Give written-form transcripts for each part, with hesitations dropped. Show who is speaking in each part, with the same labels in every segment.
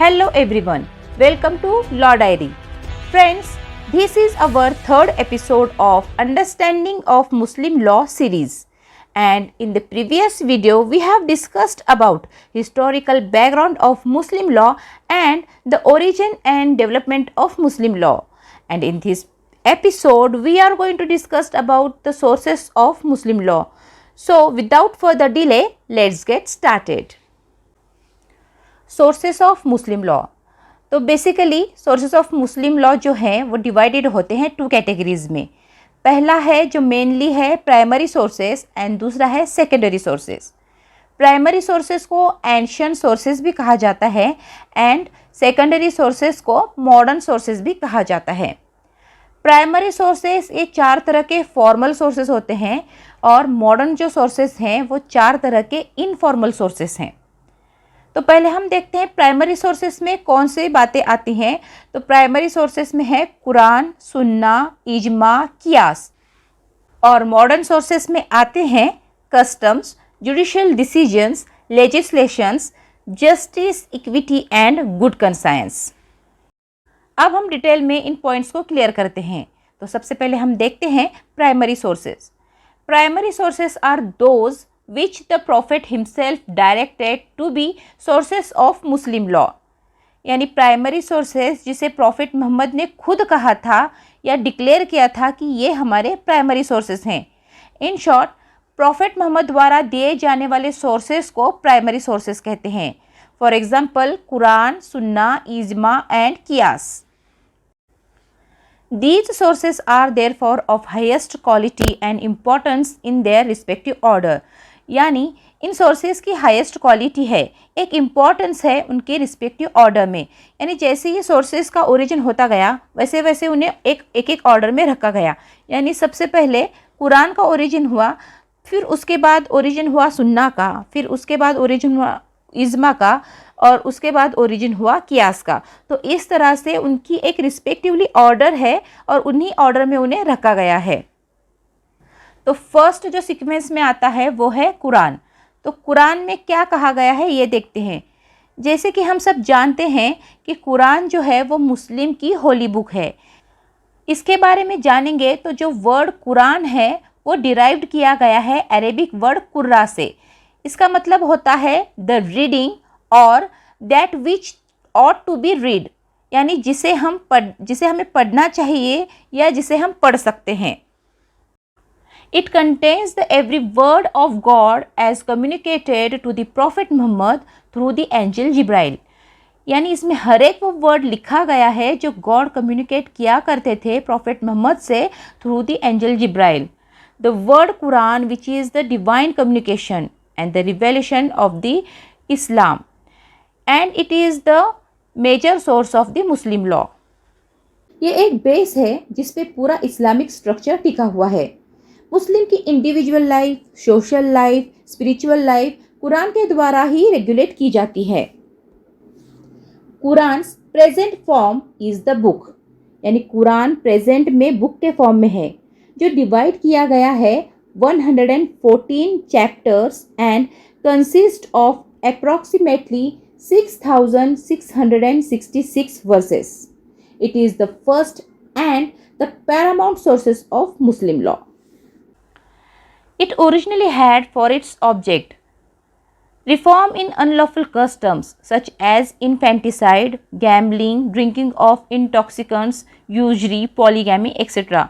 Speaker 1: Hello everyone, welcome to Law Diary. Friends, this is our third episode of Understanding of Muslim Law series. And in the previous video, we have discussed about historical background of Muslim law and the origin and development of Muslim law. And in this episode, we are going to discuss about the sources of Muslim law. So without further delay, let's get started. Sources of Muslim law. तो basically sources of Muslim law जो हैं वो divided होते हैं two categories में। पहला है जो मेनली है प्राइमरी सोर्सेस एंड दूसरा है सेकेंडरी सोर्सेस। प्राइमरी सोर्सेस को एंशियंट सोर्सेस भी कहा जाता है एंड सेकेंडरी सोर्सेस को मॉडर्न सोर्सेस भी कहा जाता है। प्राइमरी सोर्सेस ये चार तरह के फॉर्मल सोर्सेस होते हैं और मॉडर्न जो सोर्सेस हैं वो चार तरह के इनफॉर्मल सोर्सेस हैं। तो पहले हम देखते हैं प्राइमरी सोर्सेस में कौन सी बातें आती हैं। तो प्राइमरी सोर्सेस में है कुरान, सुन्ना, इजमा, कियास। और मॉडर्न सोर्सेस में आते हैं customs, judicial decisions, legislations, justice, equity and good conscience. अब हम डिटेल में इन पॉइंट्स को क्लियर करते हैं। तो सबसे पहले हम देखते हैं primary sources. Primary sources are those which the prophet himself directed to be sources of Muslim law। यानी प्राइमरी सोर्सेस जिसे प्रॉफिट मोहम्मद ने खुद कहा था या डिक्लेयर किया था कि ये हमारे प्राइमरी सोर्सेस हैं। इन शॉर्ट, प्रॉफिट मोहम्मद द्वारा दिए जाने वाले सोर्सेस को प्राइमरी सोर्सेस कहते हैं। फॉर एग्जांपल कुरान, सुन्ना, इजमा and कियास। These sources are therefore of highest quality and importance in their respective order। यानी इन सोर्सेज की हाईएस्ट क्वालिटी है, एक इम्पॉर्टेंस है उनके रिस्पेक्टिव ऑर्डर में। यानी जैसे ये सोर्सेज का ओरिजिन होता गया वैसे वैसे उन्हें एक ऑर्डर में रखा गया। यानी सबसे पहले कुरान का ओरिजिन हुआ, फिर उसके बाद ओरिजिन हुआ सुन्ना का, फिर उसके बाद ओरिजिन हुआ इजमा का और उसके बाद ओरिजिन हुआ कियास का। तो इस तरह से उनकी एक रिस्पेक्टिवली ऑर्डर है और उन्हीं ऑर्डर में उन्हें रखा गया है। तो फर्स्ट जो सीक्वेंस में आता है वो है कुरान। तो कुरान में क्या कहा गया है ये देखते हैं। जैसे कि हम सब जानते हैं कि कुरान जो है वो मुस्लिम की होली बुक है। इसके बारे में जानेंगे तो जो वर्ड कुरान है वो डिराइव्ड किया गया है अरेबिक वर्ड कुर्रा से। इसका मतलब होता है द रीडिंग और that which ought to be read, यानी जिसे हमें पढ़ना चाहिए या जिसे हम पढ़ सकते हैं। It contains the every word of God as communicated to the Prophet Muhammad through the angel Jibrail। यानी इसमें हर एक वो वर्ड लिखा गया है जो गॉड कम्युनिकेट किया करते थे प्रॉफिट मोहम्मद से through the angel Jibrail. The word Quran which is the divine communication and the revelation of the Islam and it is the major source of the Muslim law. ये एक base है जिस पे पूरा इस्लामिक स्ट्रक्चर टिका हुआ है। मुस्लिम की individual life, social life, spiritual life Quran के द्वारा ही रेगुलेट की जाती है। Quran present form is the book, यानी कुरान प्रेजेंट में बुक के फॉर्म में है, जो डिवाइड किया गया है 114 chapters and consist of approximately 6666 versus. It is the first and the Paramount sources of Muslim law. It originally had for its object reform in unlawful customs such as infanticide, gambling, drinking of intoxicants, usury, polygamy, etc।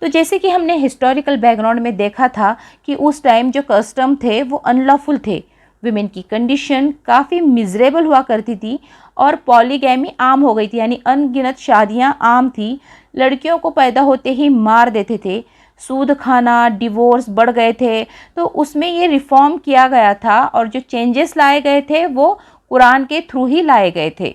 Speaker 1: तो जैसे कि हमने historical background में देखा था कि उस time जो कस्टम थे वो अनलॉफुल थे। विमेन की कंडीशन काफ़ी मिजरेबल हुआ करती थी और पॉलीगैमी आम हो गई थी, यानी अनगिनत शादियाँ आम थी। लड़कियों को पैदा होते ही मार देते थे। सूद खाना, डिवोर्स बढ़ गए थे। तो उसमें ये रिफॉर्म किया गया था और जो चेंजेस लाए गए थे वो कुरान के थ्रू ही लाए गए थे।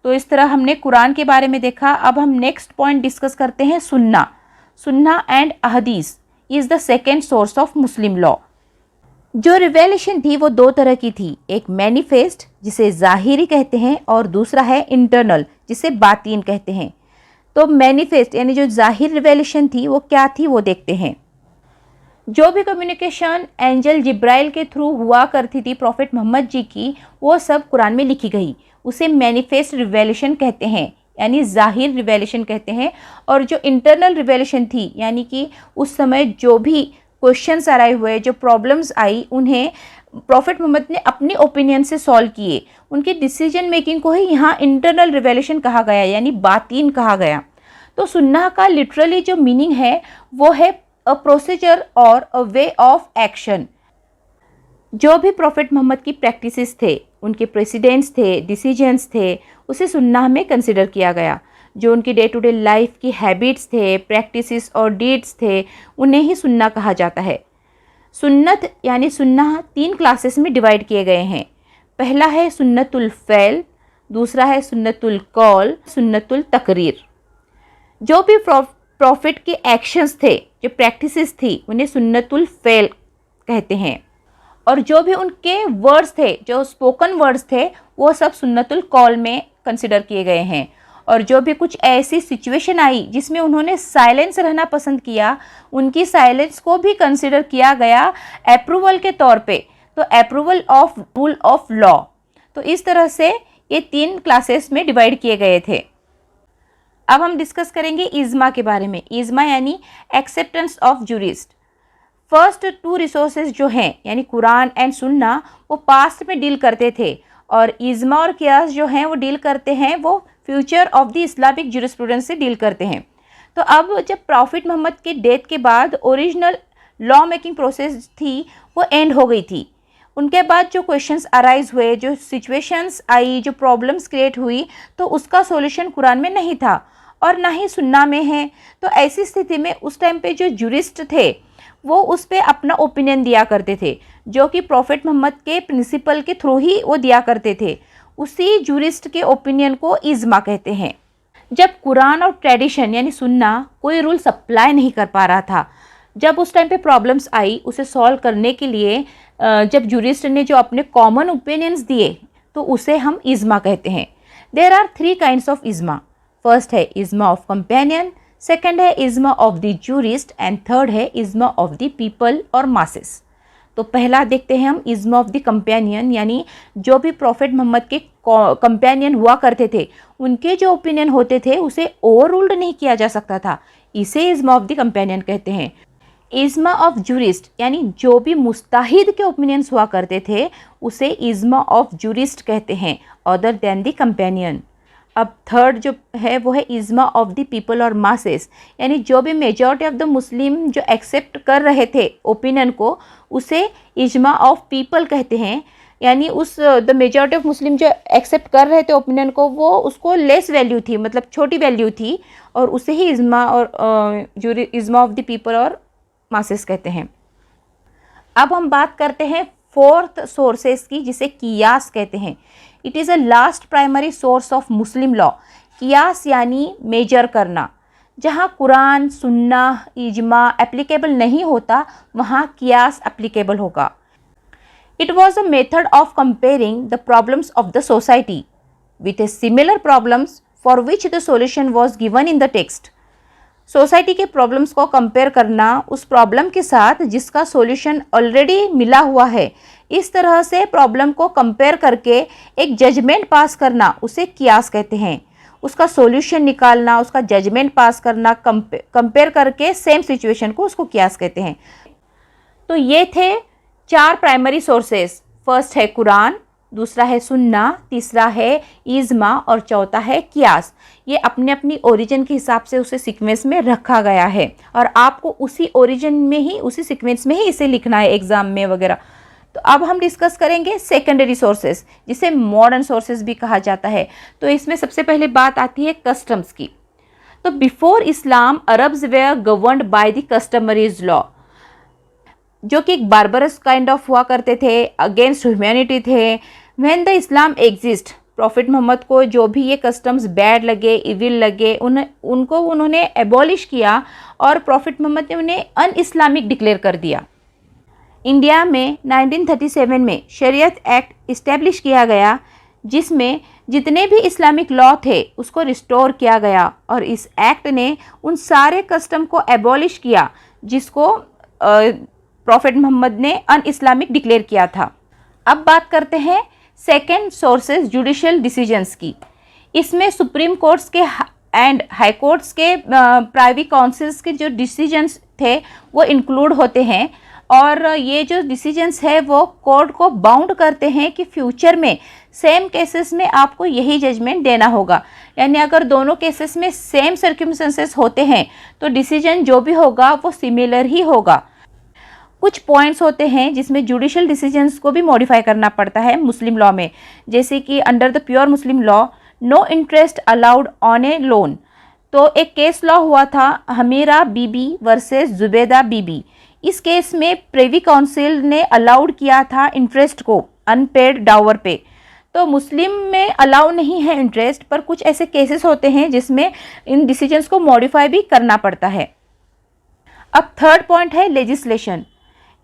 Speaker 1: तो इस तरह हमने कुरान के बारे में देखा। अब हम नेक्स्ट पॉइंट डिस्कस करते हैं Sunnah. Sunnah and ahadith is the second source of Muslim law. जो रिवेलेशन थी वो दो तरह की थी, एक मैनिफेस्ट जिसे ज़ाहिरी कहते हैं और दूसरा है इंटरनल जिसे बातीन कहते हैं। तो मैनिफेस्ट यानी जो ज़ाहिर रिवेलेशन थी वो क्या थी वो देखते हैं। जो भी कम्युनिकेशन एंजल जिब्राइल के थ्रू हुआ करती थी प्रॉफिट मोहम्मद जी की, वो सब कुरान में लिखी गई। उसे मैनिफेस्ट रिवेलेशन कहते हैं, यानी ज़ाहिर रिवेलेशन कहते हैं। और जो इंटरनल रिवेलेशन थी, यानी कि उस समय जो भी क्वेश्चंस आए हुए, जो प्रॉब्लम्स आई, उन्हें प्रॉफिट मोहम्मद ने अपने ओपिनियन से सॉल्व किए। उनके डिसीजन मेकिंग को ही यहाँ इंटरनल रिवेलेशन कहा गया, यानी बातीन कहा गया। तो सुन्ना का लिटरली जो मीनिंग है वो है अ प्रोसीजर और अ वे ऑफ एक्शन। जो भी प्रॉफिट मोहम्मद की प्रैक्टिसेस थे, उनके प्रेसिडेंट्स थे, डिसीजंस थे, उसे सुन्ना में कंसिडर किया गया। जो उनकी डे टू डे लाइफ की हैबिट्स थे, प्रैक्टिसेस और डीड्स थे, उन्हें ही सुन्ना कहा जाता है। सुन्नत यानी सुन्ना 3 क्लासेस में डिवाइड किए गए हैं। पहला है सुन्नतुल फ़ैल, दूसरा है सुन्नतुल कौल, सुन्नतुल तकरीर। जो भी प्रॉफिट के एक्शंस थे, जो प्रैक्टिसेस थी, उन्हें सुन्नतुल फ़ैल कहते हैं। और जो भी उनके वर्ड्स थे, जो स्पोकन वर्ड्स थे, वो सब सुन्नतुल कौल में कंसिडर किए गए हैं। और जो भी कुछ ऐसी सिचुएशन आई जिसमें उन्होंने साइलेंस रहना पसंद किया, उनकी साइलेंस को भी कंसिडर किया गया अप्रूवल के तौर पे, तो approval of rule of law. तो इस तरह से ये 3 क्लासेस में डिवाइड किए गए थे। अब हम डिस्कस करेंगे इज्मा के बारे में। इज्मा यानी acceptance of jurist. First 2 resources जो हैं, यानी कुरान एंड सुन्ना, वो पास्ट में डील करते थे, और इज्मा और कियास जो हैं वो डील करते हैं, वो future of the Islamic jurisprudence से डील करते हैं। तो अब जब प्रॉफिट मोहम्मद के डेथ के बाद ओरिजिनल लॉ मेकिंग प्रोसेस थी वो एंड हो गई थी। उनके बाद जो क्वेश्चंस अराइज हुए, जो सिचुएशंस आई, जो प्रॉब्लम्स क्रिएट हुई, तो उसका सॉल्यूशन कुरान में नहीं था और ना ही सुन्ना में है। तो ऐसी स्थिति में उस टाइम पे जो जूरिस्ट थे वो उस पर अपना ओपिनियन दिया करते थे, जो कि प्रॉफिट मोहम्मद के प्रिंसिपल के थ्रू ही वो दिया करते थे। उसी जूरिस्ट के ओपिनियन को इज्मा कहते हैं। जब कुरान और ट्रेडिशन यानी सुन्ना कोई रूल सप्लाई नहीं कर पा रहा था, जब उस टाइम पे प्रॉब्लम्स आई, उसे सॉल्व करने के लिए जब जूरिस्ट ने जो अपने कॉमन ओपिनियंस दिए, तो उसे हम इज्मा कहते हैं। There are 3 kinds of ijma. First है इज्मा ऑफ कंपेनियन, सेकंड है ijma of the jurist and third है इज्मा ऑफ द पीपल और मासेस। तो पहला देखते हैं हम इज्मा ऑफ द कंपेनियन, यानी जो भी प्रॉफिट मोहम्मद के कंपेनियन हुआ करते थे, उनके जो ओपिनियन होते थे उसे ओवर रूल्ड नहीं किया जा सकता था। इसे इज्मा ऑफ द कंपेनियन कहते हैं। इज्मा ऑफ जूरिस्ट यानी जो भी मुस्ताहिद के ओपिनियंस हुआ करते थे, उसे इज्मा ऑफ जूरिस्ट कहते हैं, अदर देन द कंपेनियन। अब थर्ड जो है वो है इज्मा ऑफ द पीपल और मासेस, यानी जो भी मेजॉरिटी ऑफ द मुस्लिम जो एक्सेप्ट कर रहे थे ओपिनियन को, उसे इज्मा ऑफ पीपल कहते हैं। यानी उस द मेजॉरिटी ऑफ मुस्लिम जो एक्सेप्ट कर रहे थे ओपिनियन को, वो उसको लेस वैल्यू थी, मतलब छोटी वैल्यू थी, और उसे ही इज्मा और इज्मा ऑफ द पीपल और मासेस कहते हैं। अब हम बात करते हैं फोर्थ सोर्सेस की, जिसे कियास कहते हैं। It is a last primary source of Muslim law. Qiyas यानी मेजर करना। जहाँ कुरान, सुन्ना, इजमा एप्लीकेबल नहीं होता, वहाँ कियास एप्लीकेबल होगा। It was a method of comparing the problems of the society with a similar problems for which the solution was given in the text. Society के problems को कंपेयर करना उस प्रॉब्लम के साथ जिसका सॉल्यूशन ऑलरेडी मिला हुआ है, इस तरह से प्रॉब्लम को कंपेयर करके एक जजमेंट पास करना, उसे कियास कहते हैं। उसका सॉल्यूशन निकालना, उसका जजमेंट पास करना, कंपेयर करके सेम सिचुएशन को, उसको कियास कहते हैं। तो ये थे 4 प्राइमरी सोर्सेस। फर्स्ट है कुरान, दूसरा है सुन्ना, तीसरा है इज्मा और चौथा है कियास। ये अपने अपनी ओरिजिन के हिसाब से उसे सीक्वेंस में रखा गया है, और आपको उसी ओरिजिन में ही, उसी सीक्वेंस में ही इसे लिखना है एग्जाम में वगैरह। तो अब हम डिस्कस करेंगे सेकेंडरी सोर्सेस, जिसे मॉडर्न सोर्सेस भी कहा जाता है। तो इसमें सबसे पहले बात आती है कस्टम्स की। तो before Islam Arabs were governed by the customaries law, जो कि एक बार्बरस काइंड ऑफ हुआ करते थे, अगेंस्ट ह्यूमैनिटी थे। When the Islam exist, prophet Mohammad को जो भी ये कस्टम्स बैड लगे, इविल लगे, उनको उन्होंने एबॉलिश किया, और प्रॉफिट मोहम्मद ने उन्हें अन इस्लामिक डिक्लेयर कर दिया। इंडिया में 1937 में शरीयत एक्ट इस्टेब्लिश किया गया, जिसमें जितने भी इस्लामिक लॉ थे उसको रिस्टोर किया गया, और इस एक्ट ने उन सारे कस्टम को एबॉलिश किया जिसको प्रॉफिट मोहम्मद ने अन इस्लामिक डिक्लेयर किया था। अब बात करते हैं सेकेंड सोर्सेज जुडिशियल डिसीजंस की। इसमें सुप्रीम कोर्ट्स के एंड हाई कोर्ट्स के प्राइवेट काउंसिल्स के जो डिसीजंस थे वो इंक्लूड होते हैं, और ये जो डिसीजंस है वो कोर्ट को बाउंड करते हैं कि फ्यूचर में सेम केसेस में आपको यही जजमेंट देना होगा। यानी अगर दोनों केसेस में सेम सर्कमस्टेंसेस होते हैं तो डिसीजन जो भी होगा वो सिमिलर ही होगा। कुछ पॉइंट्स होते हैं जिसमें जुडिशियल डिसीजंस को भी मॉडिफाई करना पड़ता है मुस्लिम लॉ में, जैसे कि under the pure Muslim law no interest allowed on a loan. तो एक केस लॉ हुआ था हमीरा बीबी वर्सेस जुबैदा बीबी। इस केस में प्रिवी काउंसिल ने अलाउड किया था इंटरेस्ट को अनपेड डावर पे। तो मुस्लिम में अलाउ नहीं है इंटरेस्ट, पर कुछ ऐसे केसेस होते हैं जिसमें इन डिसीजंस को मॉडिफाई भी करना पड़ता है। अब थर्ड पॉइंट है legislation.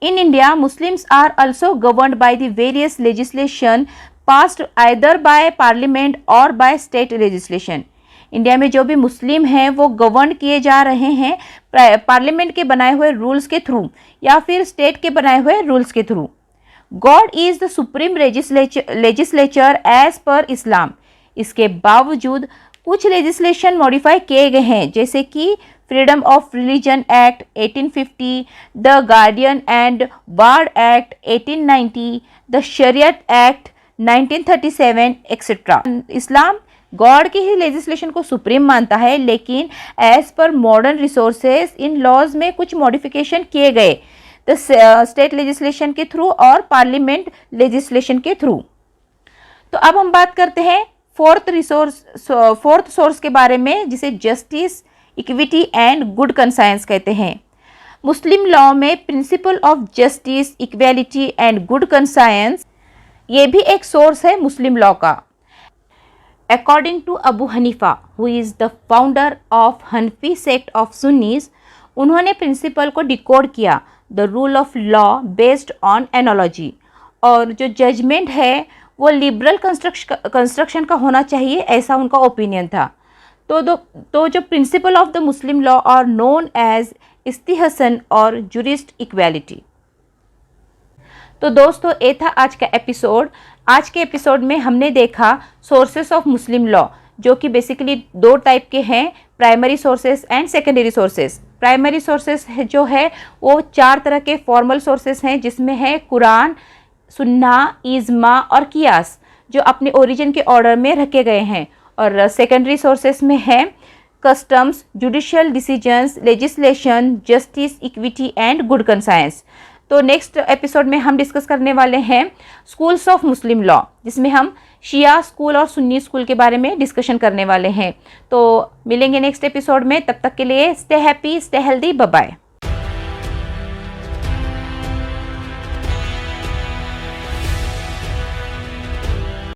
Speaker 1: In India Muslims are also governed by the various legislation passed either by parliament और बाय स्टेट लेजिस्लेशन। इंडिया में जो भी मुस्लिम हैं वो गवर्न किए जा रहे हैं पार्लियामेंट के बनाए हुए रूल्स के थ्रू या फिर स्टेट के बनाए हुए रूल्स के through. God is the supreme legislature as per Islam. इसके बावजूद कुछ लेजिस्लेशन मॉडिफाई किए गए हैं, जैसे कि freedom of religion act 1850, the guardian and ward act 1890, the शरीयत एक्ट 1937 एक्सेट्रा। इस्लाम गॉड की ही लेजिस्लेशन को सुप्रीम मानता है, लेकिन as per modern resources in laws में कुछ मॉडिफिकेशन किए गए द स्टेट लेजिस्लेशन के थ्रू और पार्लियामेंट लेजिस्लेशन के थ्रू। तो अब हम बात करते हैं फोर्थ सोर्स के बारे में, जिसे justice, equity and good conscience कहते हैं। मुस्लिम लॉ में principle of justice, equality and good conscience ये भी एक सोर्स है मुस्लिम लॉ का। According to Abu Hanifa who is the founder of Hanafi sect of Sunnis, उन्होंने प्रिंसिपल को डिकोड किया the rule of law based on analogy. और जो जजमेंट है वो लिबरल कंस्ट्रक्शन का होना चाहिए, ऐसा उनका ओपिनियन था। तो जो principle of the Muslim law are known as istihsan और जुरिस्ट इक्वालिटी। तो दोस्तों ये था आज का एपिसोड। आज के एपिसोड में हमने देखा सोर्सेस ऑफ मुस्लिम लॉ, जो कि बेसिकली दो टाइप के हैं, primary sources and secondary sources. Primary sources जो है वो 4 तरह के फॉर्मल सोर्सेस हैं, जिसमें है कुरान, सुन्ना, इज्मा और कियास, जो अपने ओरिजिन के ऑर्डर में रखे गए हैं। और सेकेंडरी सोर्सेस में है customs, judicial decisions, legislation, justice, equity and good conscience. तो नेक्स्ट एपिसोड में हम डिस्कस करने वाले हैं स्कूल्स ऑफ मुस्लिम लॉ, जिसमें हम शिया स्कूल और सुन्नी स्कूल के बारे में डिस्कशन करने वाले हैं। तो मिलेंगे नेक्स्ट एपिसोड में, तब तक के लिए stay happy, stay healthy, bye bye.